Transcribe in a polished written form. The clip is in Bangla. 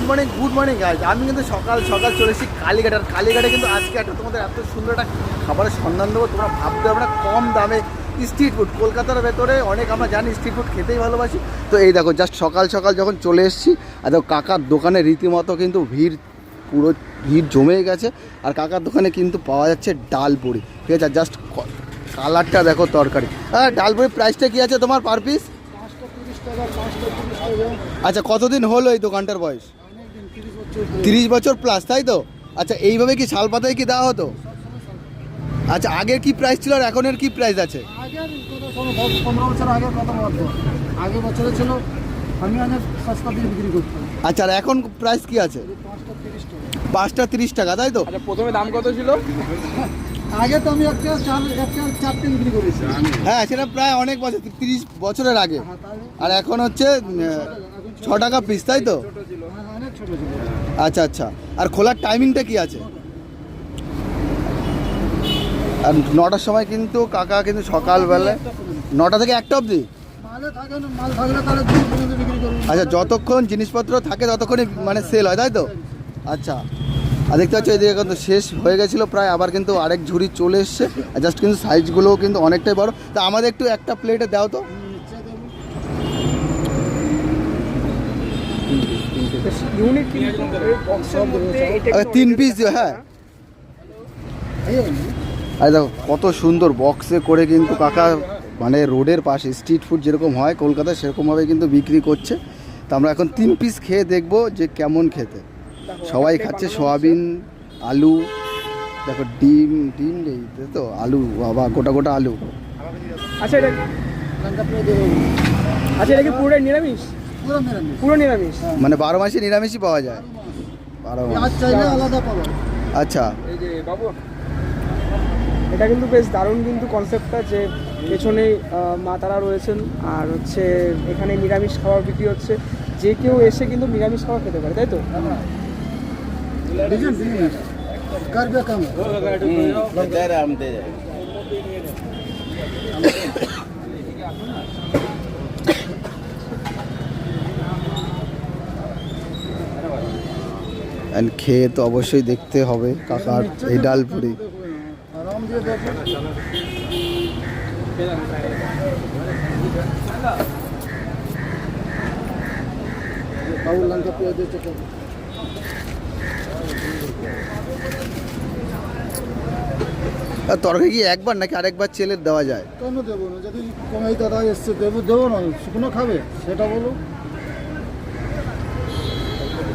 Good morning guys. আমি কিন্তু সকাল সকাল চলে এসেছি কালীঘাট। আর কালীঘাটে কিন্তু আজকে একটা তোমাদের এত সুন্দর একটা খাবারের সন্ধান দেবো, তোমরা ভাবতে পারবে না। কম দামে স্ট্রিট ফুড, কলকাতার ভেতরে অনেক আমরা জানি স্ট্রিট ফুড খেতেই ভালোবাসি। তো এই দেখো জাস্ট সকাল সকাল যখন চলে এসেছি, আর দেখো কাকার দোকানে রীতিমতো কিন্তু পুরো ভিড় জমে গেছে। আর কাকার দোকানে কিন্তু পাওয়া যাচ্ছে ডাল পুরি, ঠিক আছে? জাস্ট কালারটা দেখো, তরকারি। হ্যাঁ, ডাল পুরির প্রাইসটা কী আছে তোমার পার পিস? আচ্ছা, কতদিন হলো এই দোকানটার বয়স? 30 বছর প্লাস, তাই তো? আচ্ছা, এইভাবে কি শাল পাতায় কি দেওয়া হতো? আচ্ছা, আগের কি প্রাইস ছিল আর এখনের কি প্রাইস আছে? আগের 15 বছর আগের কথা বলতো, আগের বছরে ছিল আমি অনেক সস্তা দিয়ে বিক্রি করতাম। আচ্ছা, আর এখন প্রাইস কি আছে? 5টা 30 টাকা, তাই তো? আচ্ছা, প্রথমে দাম কত ছিল? আগে তো আমি একটা চারটে বিক্রি করেছি। হ্যাঁ, সেটা প্রায় অনেক বছর, 30 বছরের আগে। আর এখন হচ্ছে 6 টাকা পিস, তাই তো? অনেক ছোট ছিল। আচ্ছা আচ্ছা, আর খোলার টাইমিংটা কি আছে? আর 9টার সময় কিন্তু কাকা কিন্তু সকালবেলায় 9টা থেকে 1টা অবধি। মাল থাকলে তাহলে 2 পর্যন্ত বিক্রি করবো। আচ্ছা, যতক্ষণ জিনিসপত্র থাকে ততক্ষণই মানে সেল হয়, তাই তো? আচ্ছা, আর দেখতে পাচ্ছ এদিকে কিন্তু শেষ হয়ে গেছিলো প্রায়, আবার কিন্তু আরেক ঝুড়ি চলে এসছে। জাস্ট কিন্তু সাইজগুলোও কিন্তু অনেকটাই বড়। তা আমাদের একটু একটা প্লেটে দাও তো। ইউনিক কিন্তু এই বক্সের মধ্যে এটা একটু 3 পিস দিও। হ্যাঁ, আর দেখো কত সুন্দর বক্সে করে কিন্তু কাকা মানে রোডের পাশে স্ট্রিট ফুড যেরকম হয় কলকাতায় সেরকমভাবে কিন্তু বিক্রি করছে। তো আমরা এখন 3 পিস খেয়ে দেখবো যে কেমন খেতে। সবাই খাচ্ছে সোয়াবিন, আলু, দেখো ডিম নেই তো, আলু, বাবা গোটা গোটা আলু। আচ্ছা, এটা এটা কি পুরো নিরামিষ? পুরো নিরামিষ, মানে 12 মাসে নিরামিষই পাওয়া যায়? 12 মাস চাইলে আলাদা পাবো। আচ্ছা, এই যে বাবু, এটা কিন্তু বেশ দারুণ কিন্তু কনসেপ্টটা, যে পেছনেই মা তারা রয়েছেন আর হচ্ছে এখানে নিরামিষ খাবার বিক্রি হচ্ছে। যে কেউ এসে কিন্তু নিরামিষ খাবার খেতে পারে, তাই তো? করবে কম। অ্যান্ড খেয়ে তো অবশ্যই দেখতে হবে কাকার এই ডাল পুরি। আরাম দিয়ে দেখো। বাবু লঙ্কা পেঁয়াজ দিয়ে চটকে। আর তরকারি কি একবার নাকি আরেকবার চেলে দেওয়া যায়? কেন দেবো না? যদি কমাই দাদা এসছে দেবো না, শুকনো খাবে সেটা বলো।